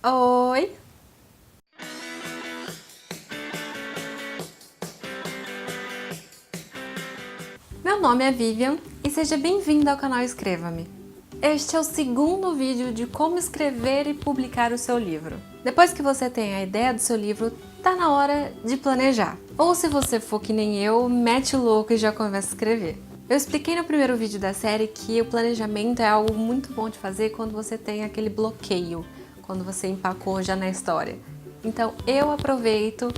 Oi! Meu nome é Vivian e seja bem-vindo ao canal Escreva-me. Este é o segundo vídeo de como escrever e publicar o seu livro. Depois que você tem a ideia do seu livro, tá na hora de planejar. Ou se você for que nem eu, mete o louco e já começa a escrever. Eu expliquei no primeiro vídeo da série que o planejamento é algo muito bom de fazer quando você tem aquele bloqueio, quando você empacou já na história. Então eu aproveito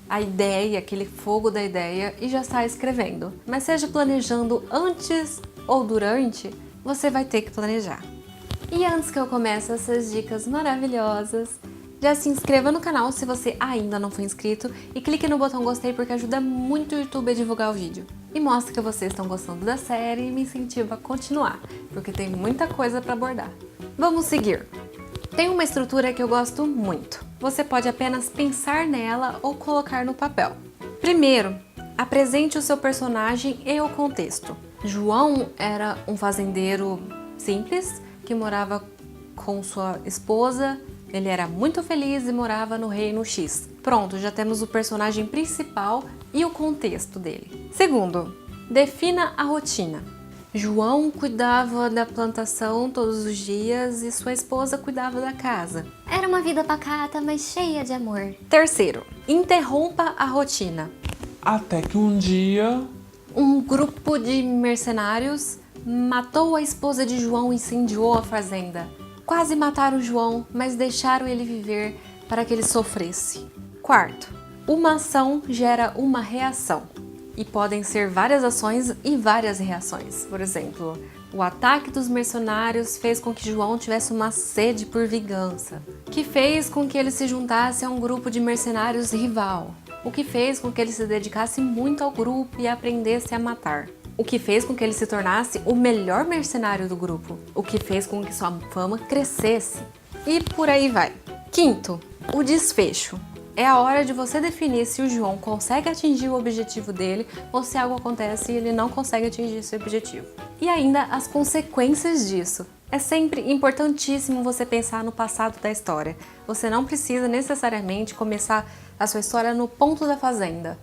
a ideia, aquele fogo da ideia e já sai escrevendo. Mas seja planejando antes ou durante, você vai ter que planejar. E antes que eu comece essas dicas maravilhosas, já se inscreva no canal se você ainda não foi inscrito e clique no botão gostei porque ajuda muito o YouTube a divulgar o vídeo. E mostra que vocês estão gostando da série e me incentiva a continuar, porque tem muita coisa para abordar. Vamos seguir! Tem uma estrutura que eu gosto muito. Você pode apenas pensar nela ou colocar no papel. Primeiro, apresente o seu personagem e o contexto. João era um fazendeiro simples que morava com sua esposa. Ele era muito feliz e morava no Reino X. Pronto, já temos o personagem principal e o contexto dele. Segundo, defina a rotina. João cuidava da plantação todos os dias e sua esposa cuidava da casa. Era uma vida pacata, mas cheia de amor. Terceiro, interrompa a rotina. Até que um dia... Um grupo de mercenários matou a esposa de João e incendiou a fazenda. Quase mataram João, mas deixaram ele viver para que ele sofresse. Quarto, uma ação gera uma reação. E podem ser várias ações e várias reações. Por exemplo, o ataque dos mercenários fez com que João tivesse uma sede por vingança, que fez com que ele se juntasse a um grupo de mercenários rival, o que fez com que ele se dedicasse muito ao grupo e aprendesse a matar, o que fez com que ele se tornasse o melhor mercenário do grupo, o que fez com que sua fama crescesse. E por aí vai. Quinto, o desfecho. É a hora de você definir se o João consegue atingir o objetivo dele ou se algo acontece e ele não consegue atingir esse objetivo. E ainda as consequências disso. É sempre importantíssimo você pensar no passado da história. Você não precisa necessariamente começar a sua história no ponto da fazenda.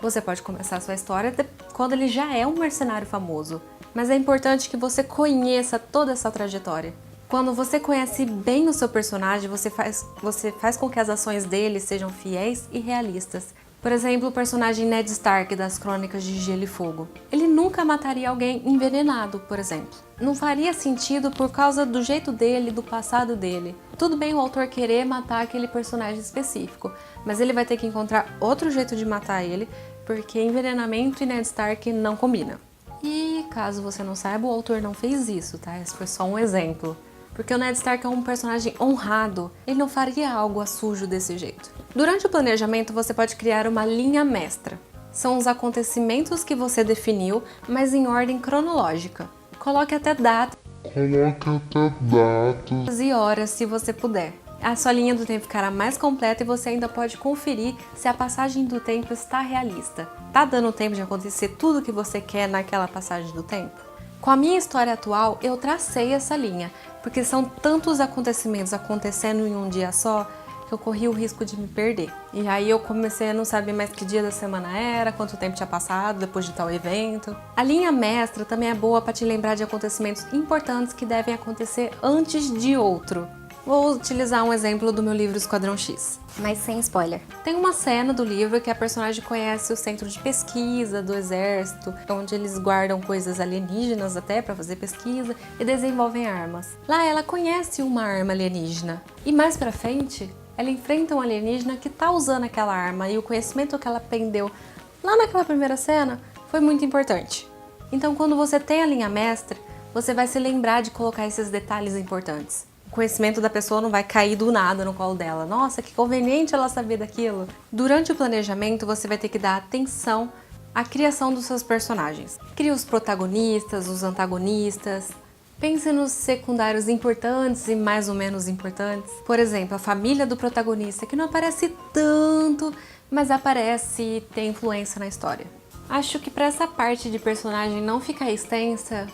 Você pode começar a sua história quando ele já é um mercenário famoso. Mas é importante que você conheça toda essa trajetória. Quando você conhece bem o seu personagem, você faz com que as ações dele sejam fiéis e realistas. Por exemplo, o personagem Ned Stark das Crônicas de Gelo e Fogo. Ele nunca mataria alguém envenenado, por exemplo. Não faria sentido por causa do jeito dele, do passado dele. Tudo bem o autor querer matar aquele personagem específico, mas ele vai ter que encontrar outro jeito de matar ele, porque envenenamento e Ned Stark não combinam. E caso você não saiba, o autor não fez isso, tá? Esse foi só um exemplo. Porque o Ned Stark é um personagem honrado, ele não faria algo sujo desse jeito. Durante o planejamento, você pode criar uma linha mestra. São os acontecimentos que você definiu, mas em ordem cronológica. Coloque até datas e horas se você puder. A sua linha do tempo ficará mais completa e você ainda pode conferir se a passagem do tempo está realista. Tá dando tempo de acontecer tudo o que você quer naquela passagem do tempo? Com a minha história atual, eu tracei essa linha, porque são tantos acontecimentos acontecendo em um dia só, que eu corri o risco de me perder. E aí eu comecei a não saber mais que dia da semana era, quanto tempo tinha passado depois de tal evento. A linha mestra também é boa para te lembrar de acontecimentos importantes que devem acontecer antes de outro. Vou utilizar um exemplo do meu livro Esquadrão X. Mas sem spoiler. Tem uma cena do livro que a personagem conhece o centro de pesquisa do exército, onde eles guardam coisas alienígenas até para fazer pesquisa e desenvolvem armas. Lá ela conhece uma arma alienígena e mais pra frente ela enfrenta um alienígena que tá usando aquela arma e o conhecimento que ela aprendeu lá naquela primeira cena foi muito importante. Então quando você tem a linha mestra, você vai se lembrar de colocar esses detalhes importantes. O conhecimento da pessoa não vai cair do nada no colo dela. Nossa, que conveniente ela saber daquilo. Durante o planejamento, você vai ter que dar atenção à criação dos seus personagens. Crie os protagonistas, os antagonistas. Pense nos secundários importantes e mais ou menos importantes. Por exemplo, a família do protagonista, que não aparece tanto, mas aparece e tem influência na história. Acho que para essa parte de personagem não ficar extensa,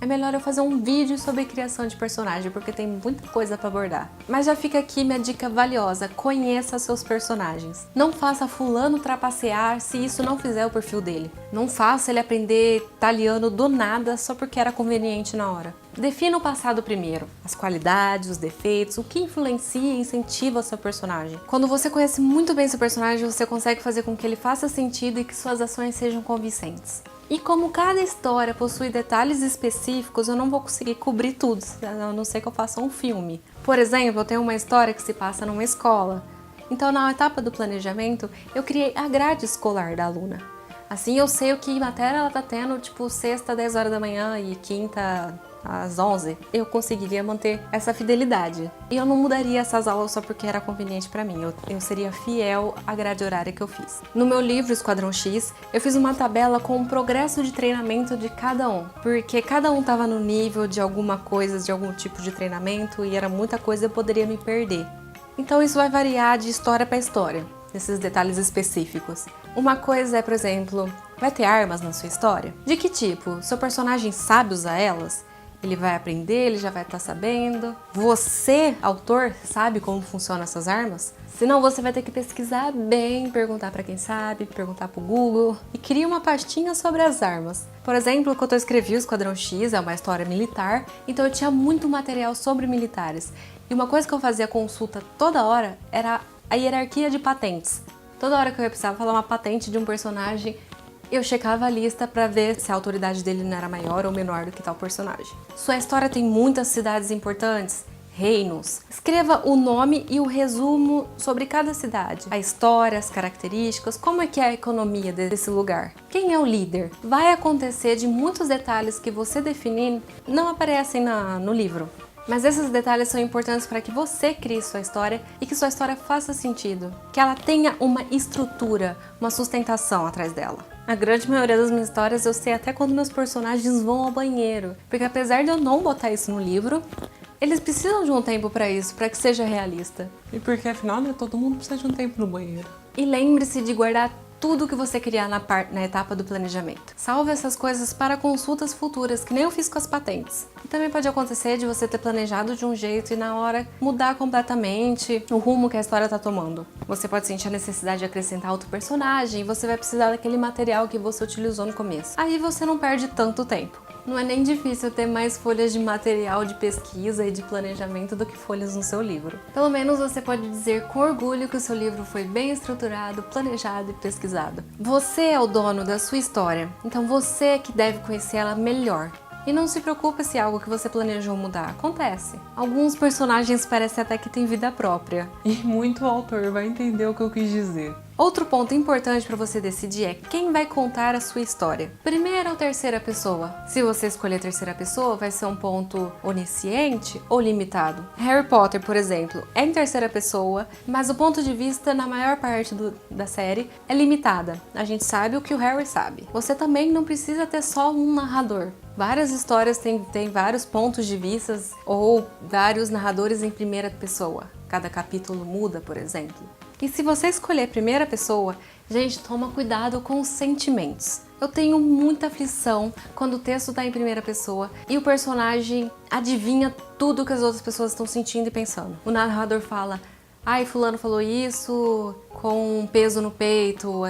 é melhor eu fazer um vídeo sobre criação de personagem, porque tem muita coisa pra abordar. Mas já fica aqui minha dica valiosa, conheça seus personagens. Não faça fulano trapacear se isso não fizer o perfil dele. Não faça ele aprender italiano do nada só porque era conveniente na hora. Defina o passado primeiro, as qualidades, os defeitos, o que influencia e incentiva o seu personagem. Quando você conhece muito bem seu personagem, você consegue fazer com que ele faça sentido e que suas ações sejam convincentes. E como cada história possui detalhes específicos, eu não vou conseguir cobrir tudo, a não ser que eu faça um filme. Por exemplo, eu tenho uma história que se passa numa escola. Então, na etapa do planejamento, eu criei a grade escolar da aluna. Assim, eu sei o que matéria ela tá tendo, tipo, sexta, 10 horas da manhã e quinta, às 11, eu conseguiria manter essa fidelidade. E eu não mudaria essas aulas só porque era conveniente pra mim, eu seria fiel à grade horária que eu fiz. No meu livro Esquadrão X, eu fiz uma tabela com o progresso de treinamento de cada um, porque cada um tava no nível de alguma coisa, de algum tipo de treinamento, e era muita coisa, eu poderia me perder. Então isso vai variar de história pra história, nesses detalhes específicos. Uma coisa é, por exemplo, vai ter armas na sua história? De que tipo? Seu personagem sabe usar elas? Ele vai aprender, ele já vai estar sabendo. Você, autor, sabe como funcionam essas armas? Senão você vai ter que pesquisar bem, perguntar para quem sabe, perguntar pro Google e cria uma pastinha sobre as armas. Por exemplo, quando eu escrevi o Esquadrão X, é uma história militar, então eu tinha muito material sobre militares. E uma coisa que eu fazia consulta toda hora era a hierarquia de patentes. Toda hora que eu precisava falar uma patente de um personagem, eu checava a lista para ver se a autoridade dele não era maior ou menor do que tal personagem. Sua história tem muitas cidades importantes, reinos. Escreva o nome e o resumo sobre cada cidade. A história, as características, como é que é a economia desse lugar. Quem é o líder? Vai acontecer de muitos detalhes que você definir não aparecem no livro. Mas esses detalhes são importantes para que você crie sua história e que sua história faça sentido. Que ela tenha uma estrutura, uma sustentação atrás dela. A grande maioria das minhas histórias eu sei até quando meus personagens vão ao banheiro. Porque apesar de eu não botar isso no livro, eles precisam de um tempo para isso, para que seja realista. E porque afinal, né, todo mundo precisa de um tempo no banheiro. E lembre-se de guardar tudo que você criar na etapa do planejamento. Salve essas coisas para consultas futuras, que nem eu fiz com as patentes. E também pode acontecer de você ter planejado de um jeito e na hora mudar completamente o rumo que a história está tomando. Você pode sentir a necessidade de acrescentar outro personagem e você vai precisar daquele material que você utilizou no começo. Aí você não perde tanto tempo. Não é nem difícil ter mais folhas de material de pesquisa e de planejamento do que folhas no seu livro. Pelo menos você pode dizer com orgulho que o seu livro foi bem estruturado, planejado e pesquisado. Você é o dono da sua história, então você é que deve conhecer ela melhor. E não se preocupe se algo que você planejou mudar, acontece. Alguns personagens parecem até que têm vida própria. E muito autor vai entender o que eu quis dizer. Outro ponto importante para você decidir é quem vai contar a sua história. Primeira ou terceira pessoa? Se você escolher terceira pessoa, vai ser um ponto onisciente ou limitado. Harry Potter, por exemplo, é em terceira pessoa, mas o ponto de vista na maior parte da série é limitada. A gente sabe o que o Harry sabe. Você também não precisa ter só um narrador. Várias histórias têm vários pontos de vista ou vários narradores em primeira pessoa. Cada capítulo muda, por exemplo. E se você escolher a primeira pessoa, gente, toma cuidado com os sentimentos. Eu tenho muita aflição quando o texto está em primeira pessoa e o personagem adivinha tudo que as outras pessoas estão sentindo e pensando. O narrador fala: ai, fulano falou isso com um peso no peito,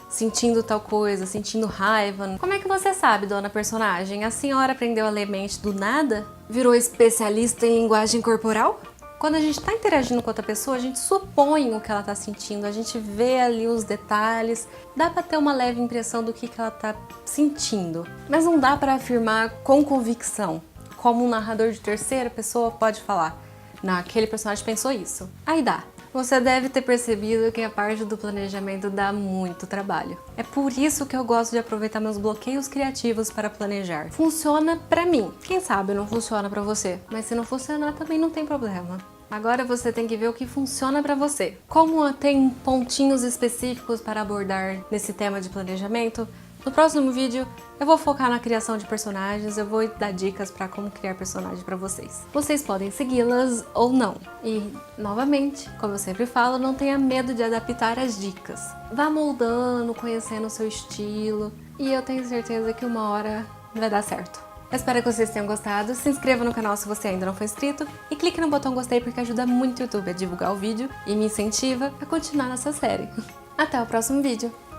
sentindo tal coisa, sentindo raiva. Como é que você sabe, dona personagem? A senhora aprendeu a ler mente do nada? Virou especialista em linguagem corporal? Quando a gente está interagindo com outra pessoa, a gente supõe o que ela está sentindo, a gente vê ali os detalhes, dá para ter uma leve impressão do que ela está sentindo, mas não dá para afirmar com convicção, como um narrador de terceira pessoa pode falar. Não, aquele personagem pensou isso. Aí dá. Você deve ter percebido que a parte do planejamento dá muito trabalho. É por isso que eu gosto de aproveitar meus bloqueios criativos para planejar. Funciona pra mim. Quem sabe não funciona pra você. Mas se não funcionar também não tem problema. Agora você tem que ver o que funciona pra você. Como tem pontinhos específicos para abordar nesse tema de planejamento, no próximo vídeo eu vou focar na criação de personagens, eu vou dar dicas para como criar personagens para vocês. Vocês podem segui-las ou não. E, novamente, como eu sempre falo, não tenha medo de adaptar as dicas. Vá moldando, conhecendo o seu estilo e eu tenho certeza que uma hora vai dar certo. Eu espero que vocês tenham gostado. Se inscreva no canal se você ainda não for inscrito e clique no botão gostei porque ajuda muito o YouTube a divulgar o vídeo e me incentiva a continuar nessa série. Até o próximo vídeo!